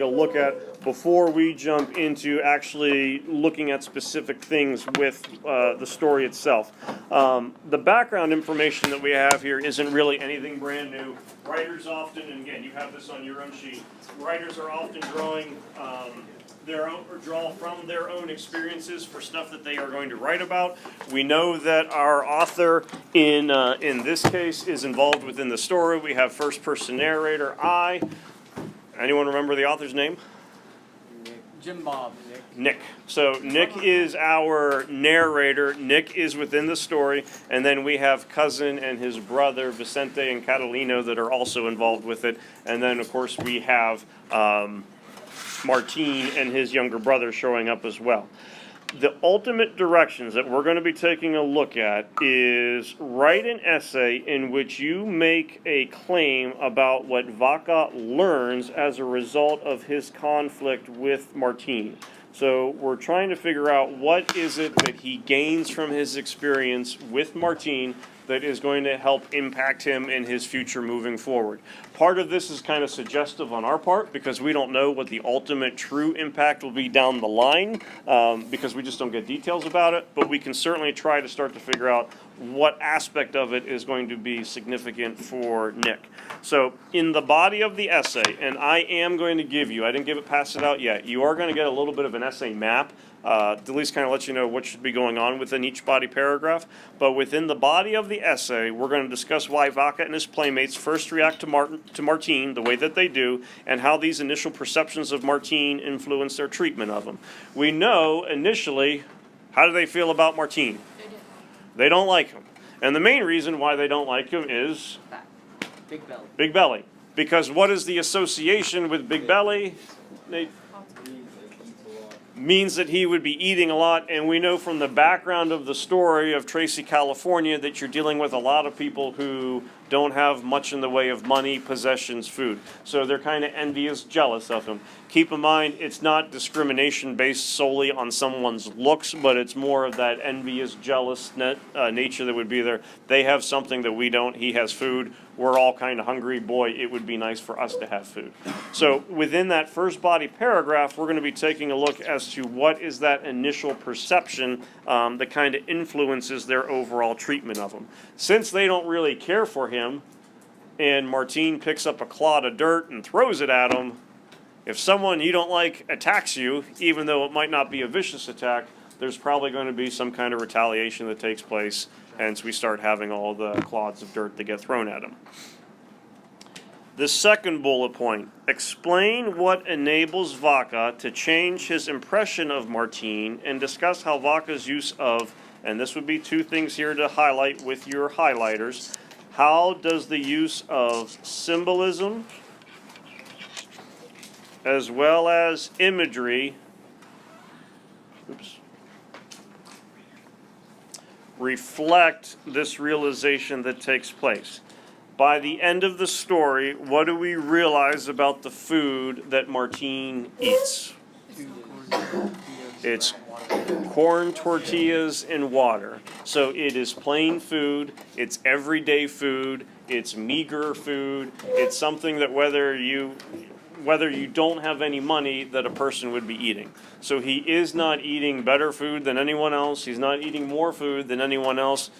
a look at before we jump into actually looking at specific things with the story itself. The background information that we have here isn't really anything brand new. Writers often, and again, you have this on your own sheet, writers are often drawing their own, or draw from their own experiences for stuff that they are going to write about. We know that our author in this case is involved within the story. We have first person narrator, I. Anyone remember the author's name? Jim Bob. Nick. So Nick is our narrator. Nick is within the story, and then we have cousin and his brother Vicente and Catalino that are also involved with it, and then of course we have Martin and his younger brother showing up as well. The ultimate directions that we're going to be taking a look at is write an essay in which you make a claim about what Vaca learns as a result of his conflict with Martin. So we're trying to figure out what is it that he gains from his experience with Martin that is going to help impact him in his future moving forward. Part of this is kind of suggestive on our part because we don't know what the ultimate true impact will be down the line because we just don't get details about it, but we can certainly try to start to figure out what aspect of it is going to be significant for Nick. So in the body of the essay, and I am going to give you, I didn't pass it out yet, you are going to get a little bit of an essay map to at least kind of let you know what should be going on within each body paragraph. But within the body of the essay, we're going to discuss why Vaca and his playmates first react to Martin the way that they do, and how these initial perceptions of Martin influence their treatment of him. We know initially, how do they feel about Martin? They don't like him. And the main reason why they don't like him is Big belly. Big belly. Because what is the association with big belly? Means that he would be eating a lot, and we know from the background of the story of Tracy, California, that you're dealing with a lot of people who don't have much in the way of money, possessions, food. So they're kind of envious, jealous of him. Keep in mind, it's not discrimination based solely on someone's looks, but it's more of that envious, jealous nature that would be there. They have something that we don't. He has food. We're all kind of hungry. Boy, it would be nice for us to have food. So within that first body paragraph, we're going to be taking a look as to what is that initial perception that kind of influences their overall treatment of him. Since they don't really care for him, and Martin picks up a clod of dirt and throws it at him, if someone you don't like attacks you, even though it might not be a vicious attack, there's probably going to be some kind of retaliation that takes place. Hence, we start having all the clods of dirt that get thrown at him. The second bullet point, explain what enables Vaca to change his impression of Martin and discuss how Vaca's use of, and this would be two things here to highlight with your highlighters, how does the use of symbolism as well as imagery reflect this realization that takes place? By the end of the story, what do we realize about the food that Martin eats? It's corn, tortillas, and water. So it is plain food, it's everyday food, it's meager food, it's something that whether you don't have any money, that a person would be eating. So he is not eating better food than anyone else. He's not eating more food than anyone else.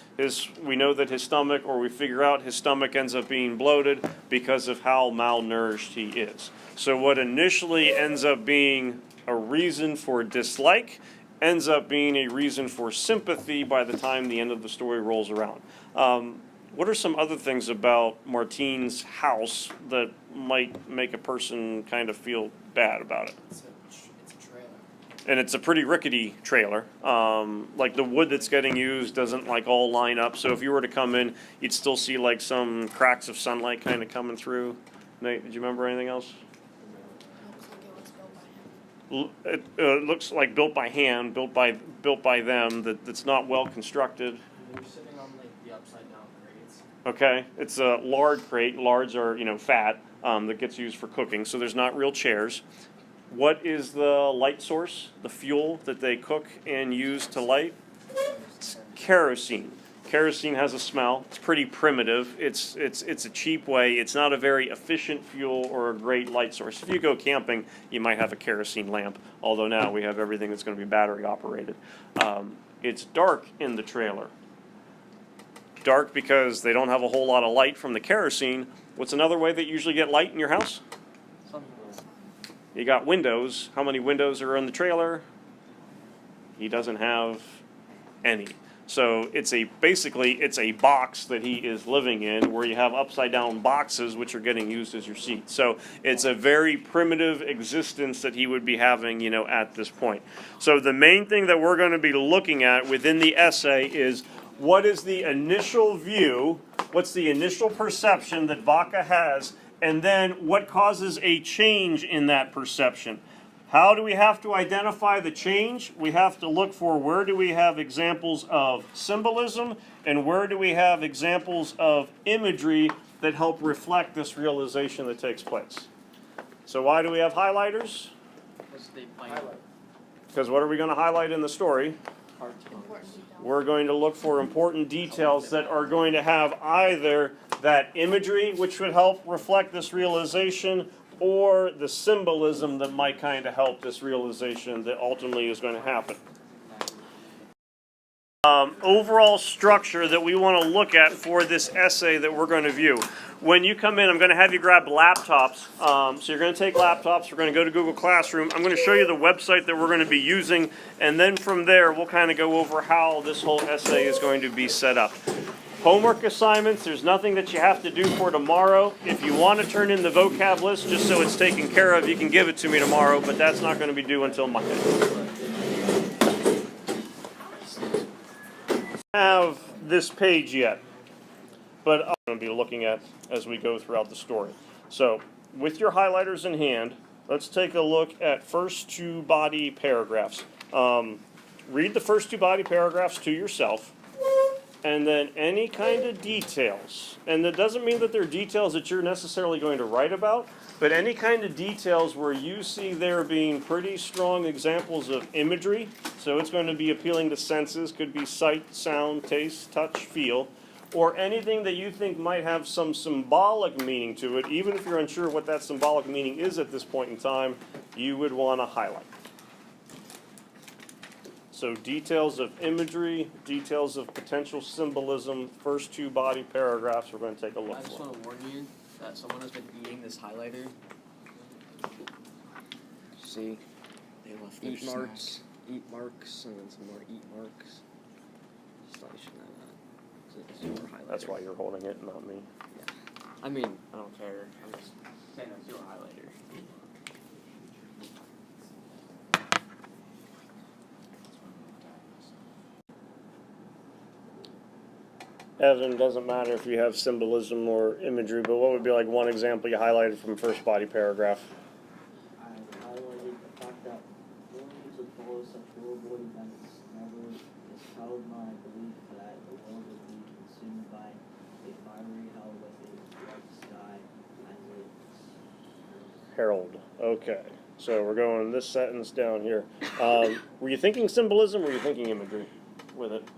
We know that his stomach, or we figure out his stomach ends up being bloated because of how malnourished he is. So what initially ends up being a reason for dislike ends up being a reason for sympathy by the time the end of the story rolls around. What are some other things about Martin's house that might make a person kind of feel bad about it? It's a trailer. And it's a pretty rickety trailer. Like the wood that's getting used doesn't like all line up. So if you were to come in, you'd still see like some cracks of sunlight kind of coming through. Nate, did you remember anything else? It looks like built by hand, built by them. That's not well constructed. They're sitting on like the upside down crates. Okay, it's a lard crate. Lards are fat that gets used for cooking. So there's not real chairs. What is the light source? The fuel that they cook and use to light? It's kerosene. Kerosene has a smell. It's pretty primitive. It's a cheap way. It's not a very efficient fuel or a great light source. If you go camping, you might have a kerosene lamp, although now we have everything that's going to be battery operated. It's dark in the trailer. Dark because they don't have a whole lot of light from the kerosene. What's another way that you usually get light in your house? You got windows. How many windows are in the trailer? He doesn't have any. So basically it's a box that he is living in, where you have upside down boxes which are getting used as your seat. So it's a very primitive existence that he would be having, at this point. So the main thing that we're going to be looking at within the essay is, what is the initial view, what's the initial perception that Vaca has, and then what causes a change in that perception. How do we have to identify the change? We have to look for, where do we have examples of symbolism, and where do we have examples of imagery that help reflect this realization that takes place. So why do we have highlighters? Because what are we going to highlight in the story? We're going to look for important details that are going to have either that imagery, which would help reflect this realization, or the symbolism that might kind of help this realization that ultimately is going to happen. Overall structure that we want to look at for this essay that we're going to view. When you come in, I'm going to have you grab laptops. So you're going to take laptops. We're going to go to Google Classroom. I'm going to show you the website that we're going to be using, and then from there we'll kind of go over how this whole essay is going to be set up. Homework assignments, there's nothing that you have to do for tomorrow. If you want to turn in the vocab list just so it's taken care of, you can give it to me tomorrow, but that's not going to be due until Monday. I don't have this page yet, but I'm going to be looking at as we go throughout the story. So, with your highlighters in hand, let's take a look at first two body paragraphs. Read the first two body paragraphs to yourself. And then any kind of details, and that doesn't mean that they're details that you're necessarily going to write about, but any kind of details where you see there being pretty strong examples of imagery, so it's going to be appealing to senses, could be sight, sound, taste, touch, feel, or anything that you think might have some symbolic meaning to it, even if you're unsure what that symbolic meaning is at this point in time, you would want to highlight. So details of imagery, details of potential symbolism, first two body paragraphs we're going to take a look I just for. want to warn you that someone has been eating this highlighter. See, they left eat marks, and then some more eat marks. Just like it's your highlighter. That's why you're holding it, not me. Yeah. I mean, I don't care. I'm just Saying it's your highlighter. Evan, doesn't matter if you have symbolism or imagery, but what would be like one example you highlighted from first body paragraph? I highlighted the fact that millions of full of such worldwide events never dispelled my belief that the world would be consumed by a fiery hell with a red sky as its Herald. Okay. So we're going this sentence down here. Were you thinking symbolism or were you thinking imagery with it?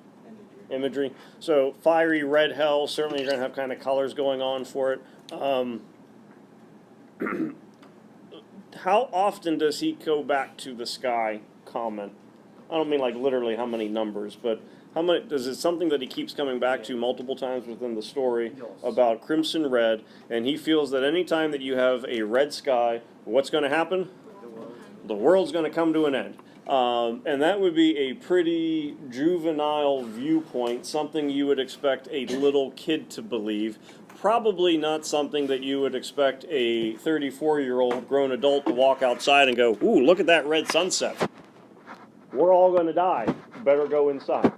Imagery. So fiery red hell, certainly you're going to have kind of colors going on for it. How often does he go back to the sky comment? I don't mean like literally how many numbers, but how many, is it something that he keeps coming back to multiple times within the story about crimson red, and he feels that any time that you have a red sky, what's going to happen? The world's going to come to an end. And that would be a pretty juvenile viewpoint, something you would expect a little kid to believe. Probably not something that you would expect a 34-year-old grown adult to walk outside and go, ooh, look at that red sunset. We're all going to die. Better go inside.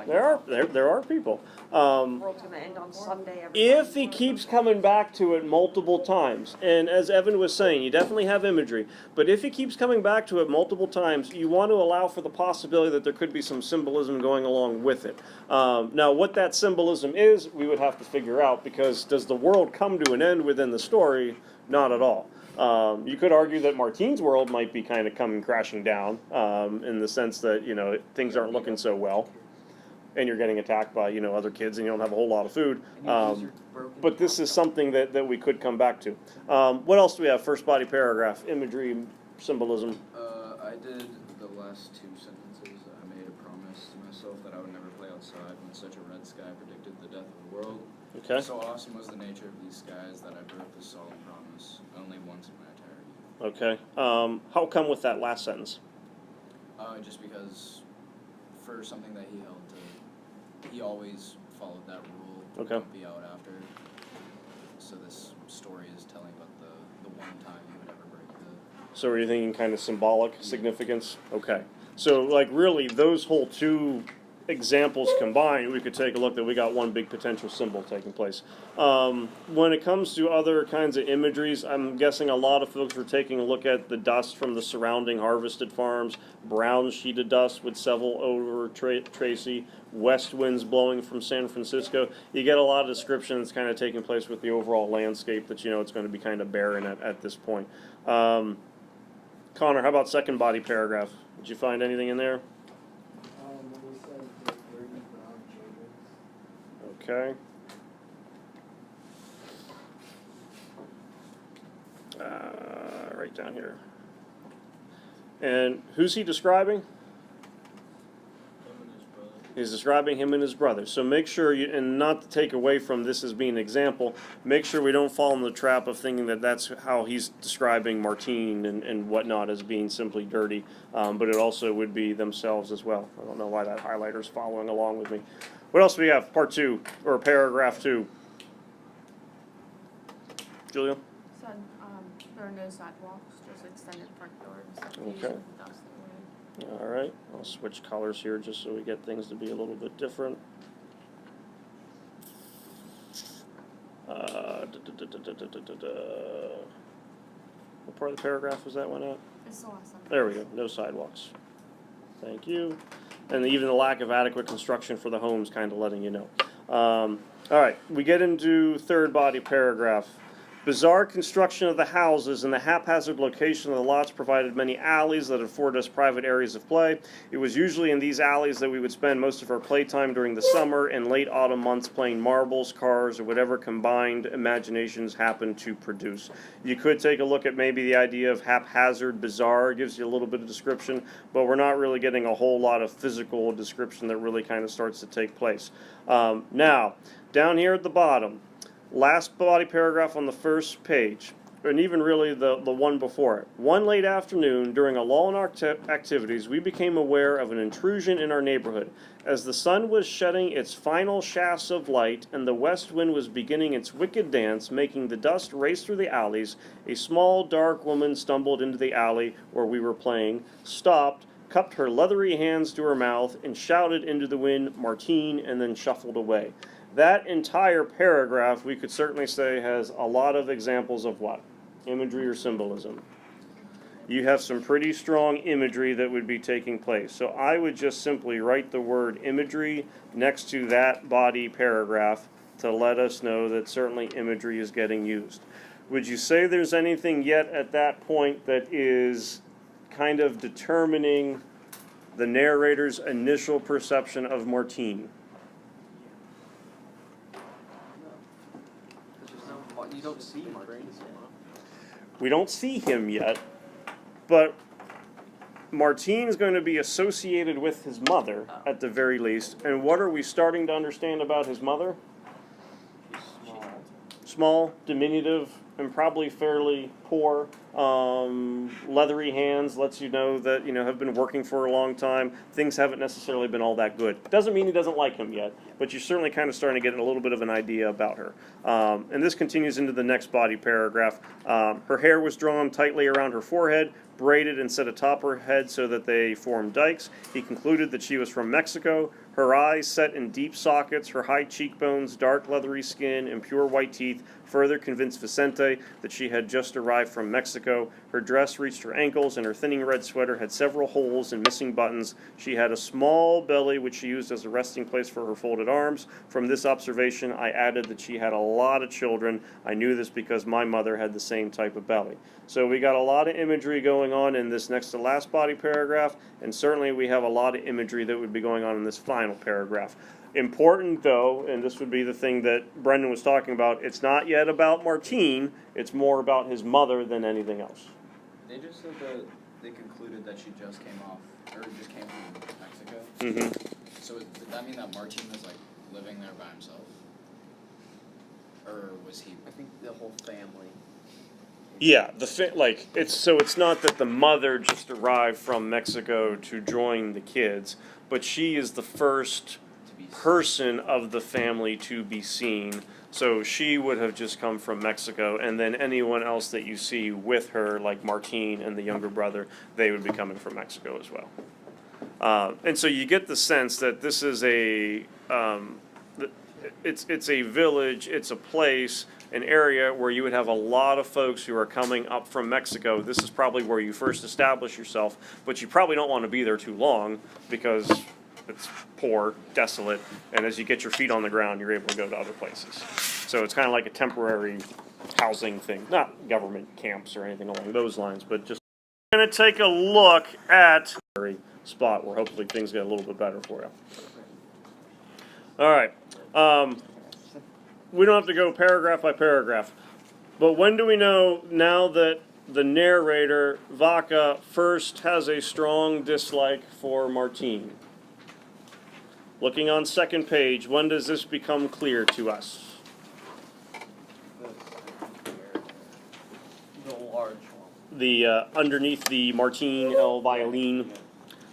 There are people. The world's going to end on Sunday. If he keeps coming back to it multiple times, and as Evan was saying, you definitely have imagery, but if he keeps coming back to it multiple times, you want to allow for the possibility that there could be some symbolism going along with it. Now, what that symbolism is, we would have to figure out, because does the world come to an end within the story? Not at all. You could argue that Martine's world might be kind of coming crashing down in the sense that, things aren't looking so well. and you're getting attacked by, other kids, and you don't have a whole lot of food. And your knees are broken. But this is something that we could come back to. What else do we have? First body paragraph, imagery, symbolism. I did the last two sentences. I made a promise to myself that I would never play outside when such a red sky predicted the death of the world. Okay. So awesome was the nature of these skies that I broke this solemn promise only once in my entire youth. Okay. How come with that last sentence? Just because for something that he held to, he always followed that rule. Okay. Don't be out after. So this story is telling about the one time he would ever break the. So are you thinking kind of symbolic significance? Okay. So like really those whole two examples combined, we could take a look that we got one big potential symbol taking place. When it comes to other kinds of imageries, I'm guessing a lot of folks were taking a look at the dust from the surrounding harvested farms, brown sheet of dust would settle over Tracy, west winds blowing from San Francisco. You get a lot of description that's kind of taking place with the overall landscape that it's going to be kind of barren at this point. Connor, how about second body paragraph? Did you find anything in there? When we said the dirty brown shavings. Okay. Right down here. And who's he describing? He's describing him and his brother. So make sure you, and not to take away from this as being an example, make sure we don't fall in the trap of thinking that that's how he's describing Martine and whatnot as being simply dirty. But it also would be themselves as well. I don't know why that highlighter's following along with me. What else do we have? Part 2, or paragraph 2. Julia? Said, there are no sidewalks, just extended front yards. Okay. Dust away. All right, I'll switch colors here just so we get things to be a little bit different. What part of the paragraph was that one at? It's the last sentence. There we go, no sidewalks. Thank you. And even the lack of adequate construction for the homes kind of letting you know. All right, we get into third body paragraph. Bizarre construction of the houses and the haphazard location of the lots provided many alleys that afford us private areas of play. It was usually in these alleys that we would spend most of our playtime during the summer and late autumn months playing marbles, cars, or whatever combined imaginations happened to produce. You could take a look at maybe the idea of haphazard, bizarre, gives you a little bit of description, but we're not really getting a whole lot of physical description that really kind of starts to take place. Now, down here at the bottom, last body paragraph on the first page, and even really the one before it. One late afternoon, during a lull in our activities, we became aware of an intrusion in our neighborhood. As the sun was shedding its final shafts of light and the west wind was beginning its wicked dance, making the dust race through the alleys, a small, dark woman stumbled into the alley where we were playing, stopped, cupped her leathery hands to her mouth, and shouted into the wind, "Martine," and then shuffled away. That entire paragraph, we could certainly say, has a lot of examples of what? Imagery or symbolism. You have some pretty strong imagery that would be taking place. So I would just simply write the word imagery next to that body paragraph to let us know that certainly imagery is getting used. Would you say there's anything yet at that point that is kind of determining the narrator's initial perception of Martine? You don't see Martine. We don't see him yet, but Martine is going to be associated with his mother at the very least. And what are we starting to understand about his mother? Small, diminutive, and probably fairly poor. Leathery hands lets you know that, have been working for a long time. Things haven't necessarily been all that good. Doesn't mean he doesn't like him yet, but you're certainly kind of starting to get a little bit of an idea about her. And this continues into the next body paragraph. Her hair was drawn tightly around her forehead, braided and set atop her head so that they formed dikes. He concluded that she was from Mexico. Her eyes set in deep sockets, her high cheekbones, dark leathery skin, and pure white teeth further convinced Vicente that she had just arrived from Mexico. Her dress reached her ankles, and her thinning red sweater had several holes and missing buttons. She had a small belly, which she used as a resting place for her folded arms. From this observation, I added that she had a lot of children. I knew this because my mother had the same type of belly. So we got a lot of imagery going on in this next to last body paragraph, and certainly we have a lot of imagery that would be going on in this final paragraph. Important though, and this would be the thing that Brendan was talking about, it's not yet about Martine, it's more about his mother than anything else. They just said that they concluded that she just came off, or just came from Mexico. Mm-hmm. So did that mean that Martin was like living there by himself? Or was he? I think the whole family. Yeah, it's not that the mother just arrived from Mexico to join the kids, but she is the first person of the family to be seen. So she would have just come from Mexico, and then anyone else that you see with her, like Martine and the younger brother, they would be coming from Mexico as well. And so you get the sense that this is it's a village, it's a place, an area where you would have a lot of folks who are coming up from Mexico. This is probably where you first establish yourself, but you probably don't want to be there too long because it's poor, desolate, and as you get your feet on the ground, you're able to go to other places. So it's kind of like a temporary housing thing, not government camps or anything along those lines, but just going to take a look at a spot where hopefully things get a little bit better for you. All right. We don't have to go paragraph by paragraph, but when do we know now that the narrator, Vaca, first has a strong dislike for Martine? Looking on second page, when does this become clear to us? The large one. The underneath the Martine el violin.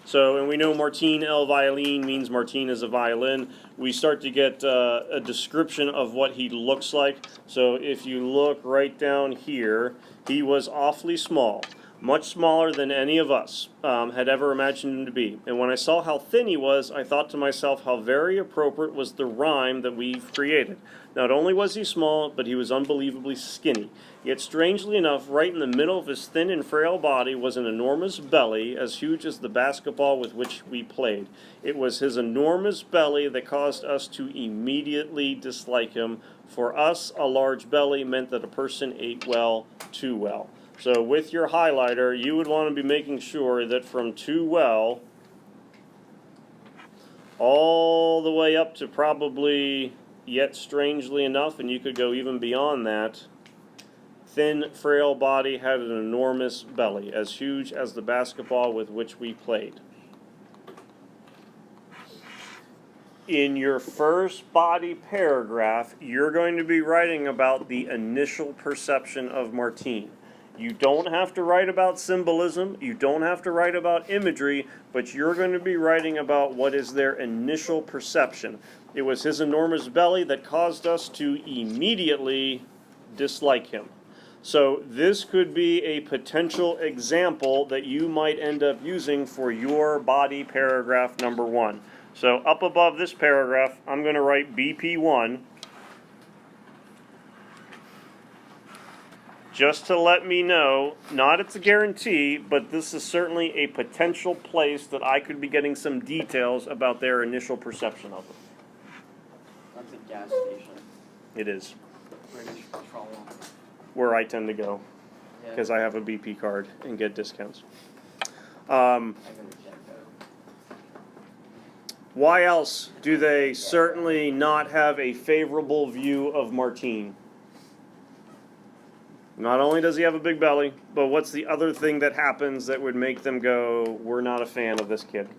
So, and we know Martine el violin means Martine is a violin. We start to get a description of what he looks like. So if you look right down here, he was awfully small. Much smaller than any of us had ever imagined him to be. And when I saw how thin he was, I thought to myself how very appropriate was the rhyme that we've created. Not only was he small, but he was unbelievably skinny. Yet strangely enough, right in the middle of his thin and frail body was an enormous belly, as huge as the basketball with which we played. It was his enormous belly that caused us to immediately dislike him. For us, a large belly meant that a person ate well, too well. So with your highlighter, you would want to be making sure that from too well all the way up to probably yet strangely enough, and you could go even beyond that, thin, frail body had an enormous belly, as huge as the basketball with which we played. In your first body paragraph, you're going to be writing about the initial perception of Martine. You don't have to write about symbolism, you don't have to write about imagery, but you're going to be writing about what is their initial perception. It was his enormous belly that caused us to immediately dislike him. So this could be a potential example that you might end up using for your body paragraph number 1. So up above this paragraph, I'm going to write BP1. Just to let me know, not it's a guarantee, but this is certainly a potential place that I could be getting some details about their initial perception of it. That's a gas station. It is British Petroleum. where I tend to go Yeah. because I have a BP card and get discounts. I gotta check that. Why else do they certainly not have a favorable view of Martine? Not only does he have a big belly, but what's the other thing that happens that would make them go, we're not a fan of this kid?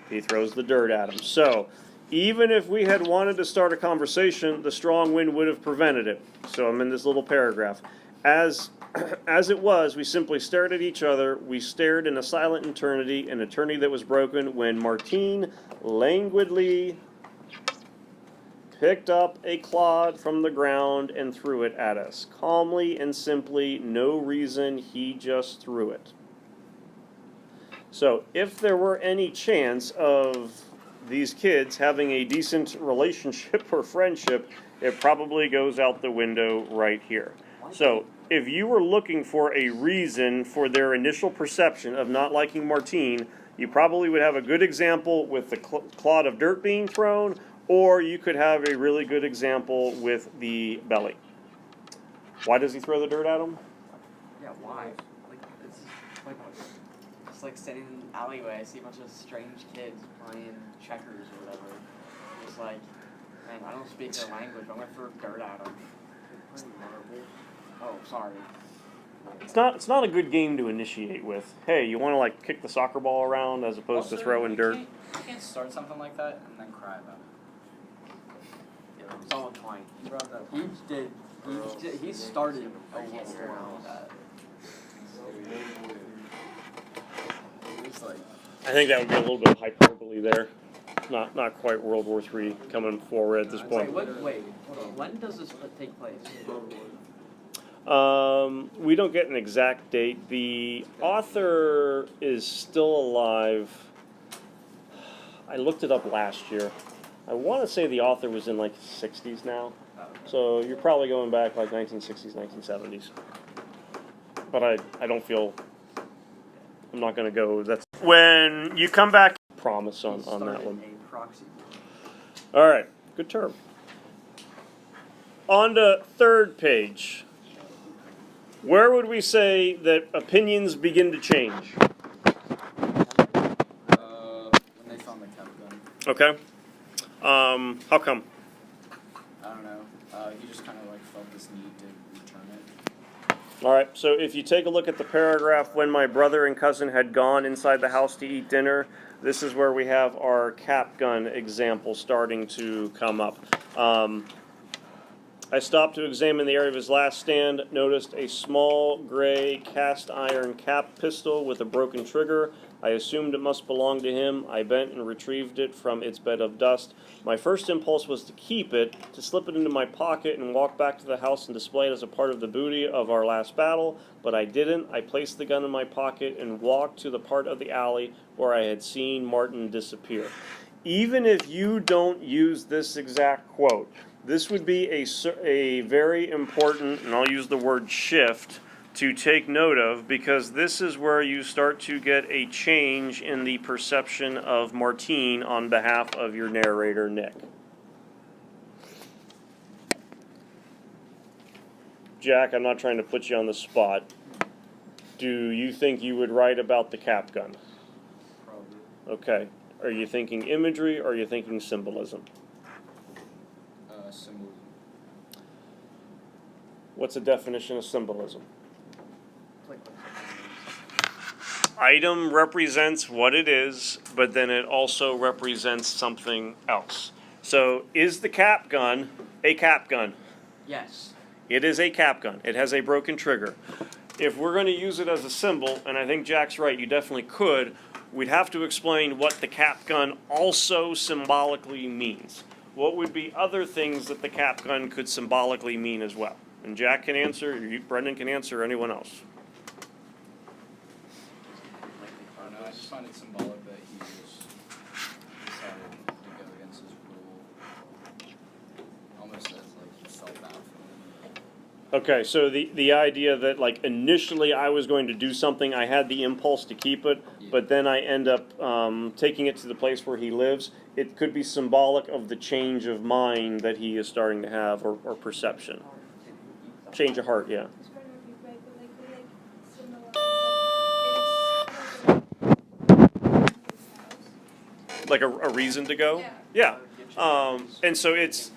He throws the dirt at him. So, even if we had wanted to start a conversation, the strong wind would have prevented it. So I'm in this little paragraph. As it was, we simply stared at each other. We stared in a silent eternity, an eternity that was broken when Martine languidly picked up a clod from the ground and threw it at us. Calmly and simply, no reason, he just threw it. So if there were any chance of these kids having a decent relationship or friendship, it probably goes out the window right here. So if you were looking for a reason for their initial perception of not liking Martine, you probably would have a good example with the clod of dirt being thrown, or you could have a really good example with the belly. Why does he throw the dirt at him? Yeah, why? Like, it's like, just like sitting in the alleyway, I see a bunch of strange kids playing checkers or whatever. It's like, man, I don't speak their language, I'm gonna throw dirt at them. Oh, sorry. It's not a good game to initiate with. Hey, you want to like kick the soccer ball around as opposed to throwing dirt? You can't start something like that and then cry about it. Yeah, someone fine. You brought that up. He started a war with that. It's like, I think that would be a little bit of hyperbole there. Not quite World War III coming forward at this point. Wait, hold on. When does this take place? We don't get an exact date. The author is still alive. I looked it up last year. I want to say the author was in like the 60s now. So you're probably going back like 1960s, 1970s. But I don't feel, I'm not going to go, that's, when you come back, promise on that one. A proxy. All right, good term. On to third page. Where would we say that opinions begin to change? when they found the cap gun. Okay. How come? I don't know. He just kind of like felt this need to return it. All right, so if you take a look at the paragraph, when my brother and cousin had gone inside the house to eat dinner, this is where we have our cap gun example starting to come up. I stopped to examine the area of his last stand, noticed a small gray cast iron cap pistol with a broken trigger. I assumed it must belong to him. I bent and retrieved it from its bed of dust. My first impulse was to keep it, to slip it into my pocket and walk back to the house and display it as a part of the booty of our last battle, but I didn't. I placed the gun in my pocket and walked to the part of the alley where I had seen Martin disappear. Even if you don't use this exact quote, this would be a very important, and I'll use the word shift, to take note of, because this is where you start to get a change in the perception of Martine on behalf of your narrator, Nick. Jack, I'm not trying to put you on the spot. Do you think you would write about the cap gun? Probably. Okay. Are you thinking imagery or are you thinking symbolism? Symbolism. What's a definition of symbolism? Like, Item represents what it is, but then it also represents something else. So is the cap gun a cap gun? yes. It is a cap gun. It has a broken trigger. If we're going to use it as a symbol, and I think Jack's right, you definitely could, we'd have to explain what the cap gun also symbolically means. What would be other things that the cap gun could symbolically mean as well? And Jack can answer, Brendan can answer, or anyone else. I don't know. I just find it symbolic that he just decided to go against his rule. Almost as like he felt bad for him. Okay, so the idea that like initially I was going to do something, I had the impulse to keep it, but then I end up taking it to the place where he lives. It could be symbolic of the change of mind that he is starting to have, or perception. Change of heart, yeah. Like a reason to go? Yeah. And so it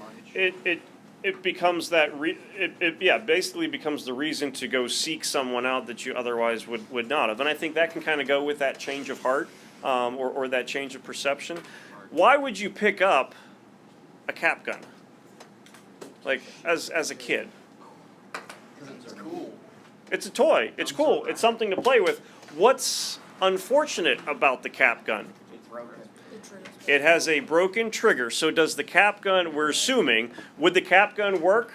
becomes that basically becomes the reason to go seek someone out that you otherwise would not have. And I think that can kind of go with that change of heart, or that change of perception. Why would you pick up a cap gun? Like as a kid? Because it's cool. It's a toy. It's cool. It's something to play with. What's unfortunate about the cap gun? It's broken. It has a broken trigger. So does the cap gun, we're assuming, would the cap gun work?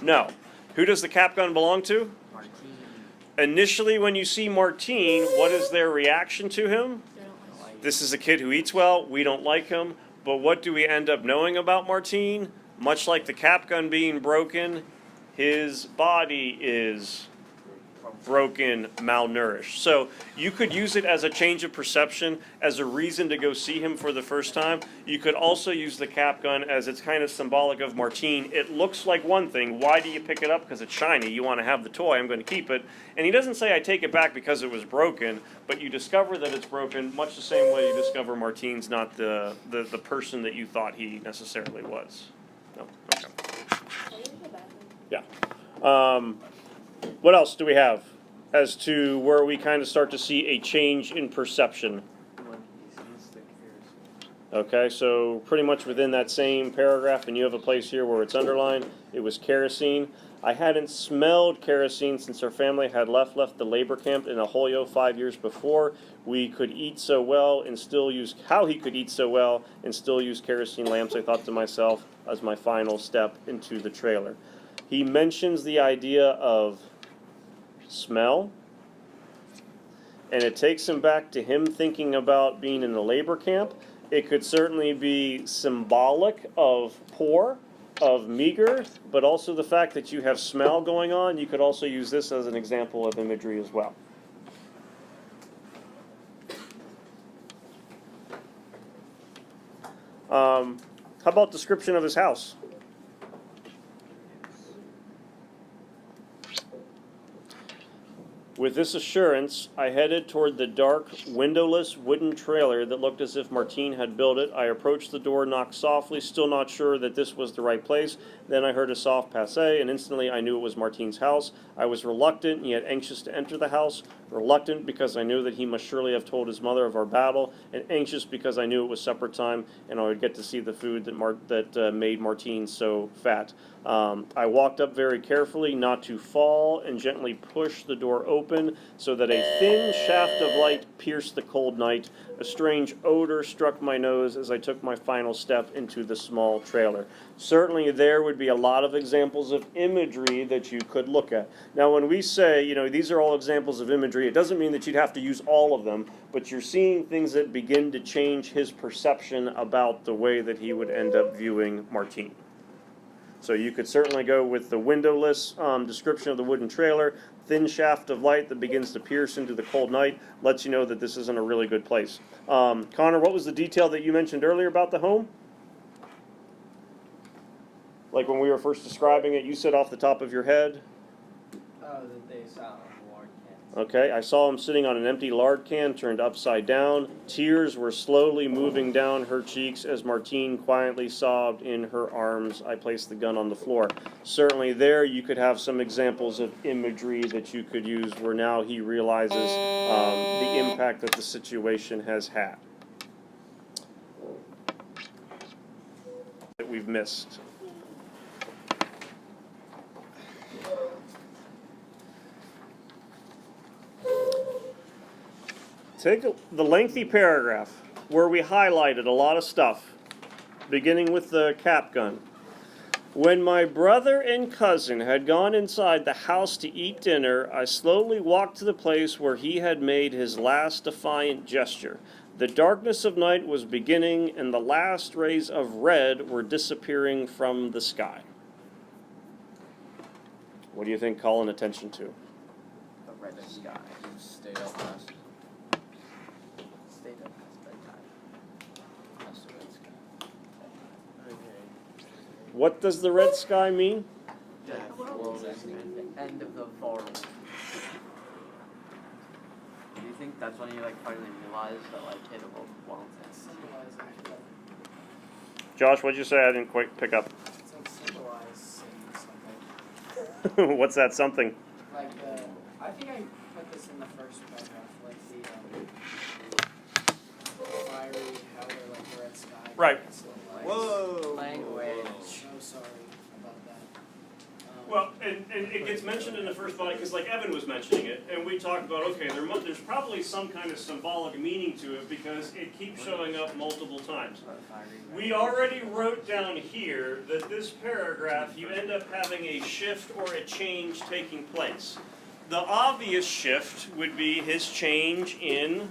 No. Who does the cap gun belong to? Martine. Initially, when you see Martine, what is their reaction to him? This is a kid who eats well. We don't like him. But what do we end up knowing about Martine? Much like the cap gun being broken, his body is broken, malnourished. So you could use it as a change of perception, as a reason to go see him for the first time. You could also use the cap gun as it's kind of symbolic of Martine. It looks like one thing. Why do you pick it up? Because it's shiny. You want to have the toy. I'm going to keep it. And he doesn't say I take it back because it was broken, but you discover that it's broken much the same way you discover Martine's not the person that you thought he necessarily was. No? Okay. Yeah. What else do we have as to where we kind of start to see a change in perception? Okay, so pretty much within that same paragraph, and you have a place here where it's underlined, it was kerosene. I hadn't smelled kerosene since our family had left the labor camp in Ahoyo 5 years before. We could eat so well and still use, how he could eat so well and still use kerosene lamps, I thought to myself, as my final step into the trailer. He mentions the idea of smell, and it takes him back to him thinking about being in the labor camp. It could certainly be symbolic of poor, of meager, but also the fact that you have smell going on. You could also use this as an example of imagery as well. How about description of his house? With this assurance, I headed toward the dark, windowless wooden trailer that looked as if Martine had built it. I approached the door, knocked softly, still not sure that this was the right place. Then I heard a soft passe, and instantly I knew it was Martine's house. I was reluctant, yet anxious to enter the house. Reluctant because I knew that he must surely have told his mother of our battle, and anxious because I knew it was supper time, and I would get to see the food that made Martine so fat. I walked up very carefully, not to fall, and gently pushed the door open so that a thin shaft of light pierced the cold night. A strange odor struck my nose as I took my final step into the small trailer. Certainly there would be a lot of examples of imagery that you could look at. Now when we say, these are all examples of imagery, it doesn't mean that you'd have to use all of them, but you're seeing things that begin to change his perception about the way that he would end up viewing Martine. So you could certainly go with the windowless description of the wooden trailer, thin shaft of light that begins to pierce into the cold night, lets you know that this isn't a really good place. Connor, what was the detail that you mentioned earlier about the home? Like when we were first describing it, you said off the top of your head? Oh, that they sat on the lard cans. Okay, I saw him sitting on an empty lard can turned upside down. Tears were slowly moving down her cheeks as Martine quietly sobbed in her arms. I placed the gun on the floor. Certainly there you could have some examples of imagery that you could use where now he realizes the impact that the situation has had. That we've missed. Take the lengthy paragraph where we highlighted a lot of stuff, beginning with the cap gun. When my brother and cousin had gone inside the house to eat dinner, I slowly walked to the place where he had made his last defiant gesture. The darkness of night was beginning, and the last rays of red were disappearing from the sky. What do you think calling attention to? The red sky. You stayed up past Stayed up past bedtime. the red sky. Okay. What does the red sky mean? Death. World's End of the world. Do you think that's when you finally realized that hit a world exist? Josh, what'd you say? I didn't quite pick up. Symbolize something. What's that something? I think I put this in the first paragraph, the fiery, how they're the red sky. Right. Whoa! Language. So sorry about that. Well, and it gets mentioned in the first body because, like Evan was mentioning it, and we talked about, okay, there's probably some kind of symbolic meaning to it because it keeps showing up multiple times. We already wrote down here that this paragraph, you end up having a shift or a change taking place. The obvious shift would be his change in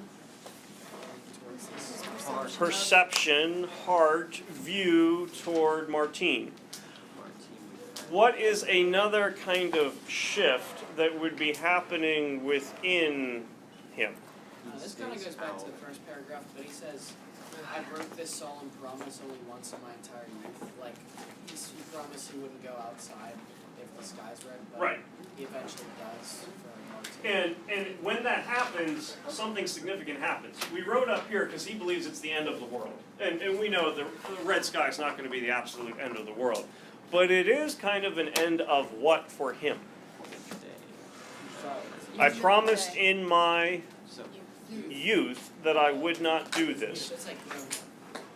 perception, heart, view toward Martine. what is another kind of shift that would be happening within him? This kind of goes back to the first paragraph, but he says, I broke this solemn promise only once in my entire youth. Like, he promised he wouldn't go outside if the skies red, but Right. he eventually does for Martin. And when that happens, something significant happens. We wrote up here because he believes it's the end of the world. And we know the red sky is not going to be the absolute end of the world. But it is kind of an end of what for him? I promised in my youth that I would not do this. It's like,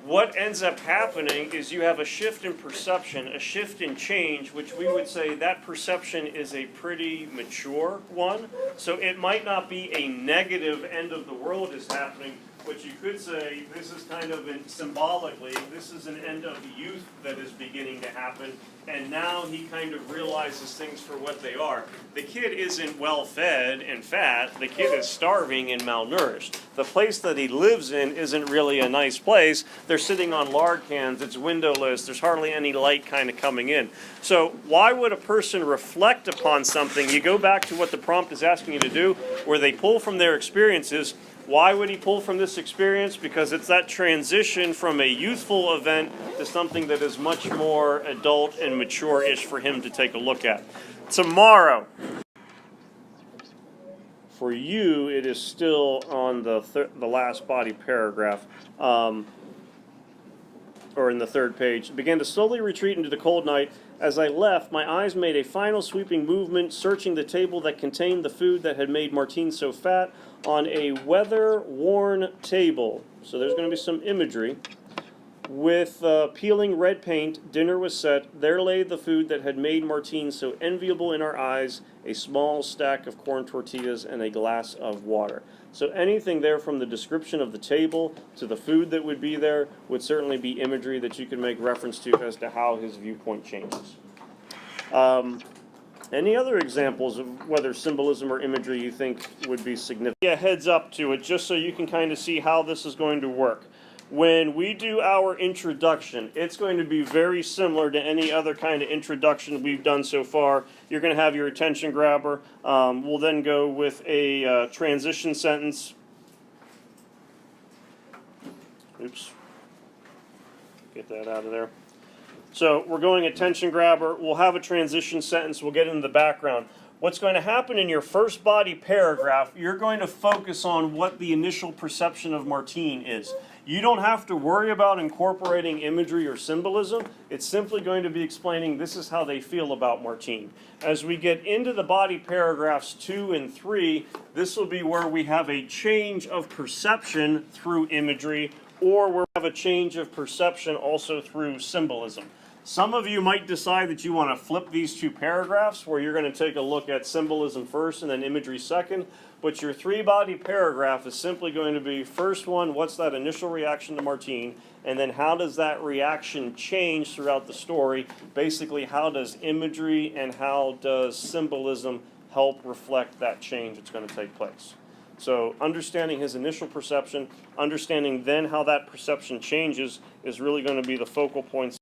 What ends up happening is you have a shift in perception, a shift in change, which we would say that perception is a pretty mature one. So it might not be a negative end of the world is happening, but you could say this is kind of symbolically, this is an end of youth that is beginning to happen, and now he kind of realizes things for what they are. The kid isn't well fed and fat, the kid is starving and malnourished. The place that he lives in isn't really a nice place. They're sitting on lard cans, it's windowless, there's hardly any light kind of coming in. So why would a person reflect upon something? You go back to what the prompt is asking you to do, where they pull from their experiences. Why would he pull from this experience? Because it's that transition from a youthful event to something that is much more adult and mature-ish for him to take a look at. Tomorrow, for you, it is still on the last body paragraph, or in the third page. Began to slowly retreat into the cold night. As I left, my eyes made a final sweeping movement, searching the table that contained the food that had made Martine so fat. On a weather-worn table, so there's going to be some imagery, with peeling red paint, dinner was set. There lay the food that had made Martine so enviable in our eyes, a small stack of corn tortillas and a glass of water. So anything there from the description of the table to the food that would be there would certainly be imagery that you can make reference to as to how his viewpoint changes. Any other examples of whether symbolism or imagery you think would be significant? Yeah, heads up to it just so you can kind of see how this is going to work. When we do our introduction, it's going to be very similar to any other kind of introduction we've done so far. You're going to have your attention grabber. We'll then go with a transition sentence. Oops. Get that out of there. So we're going attention grabber. We'll have a transition sentence. We'll get into the background. What's going to happen in your first body paragraph, you're going to focus on what the initial perception of Martine is. You don't have to worry about incorporating imagery or symbolism. It's simply going to be explaining this is how they feel about Martine. As we get into the body paragraphs 2 and 3, this will be where we have a change of perception through imagery, or where we have a change of perception also through symbolism. Some of you might decide that you want to flip these two paragraphs where you're going to take a look at symbolism first and then imagery second. But your three-body paragraph is simply going to be, first one, what's that initial reaction to Martine? And then how does that reaction change throughout the story? Basically, how does imagery and how does symbolism help reflect that change that's going to take place? So understanding his initial perception, understanding then how that perception changes is really going to be the focal points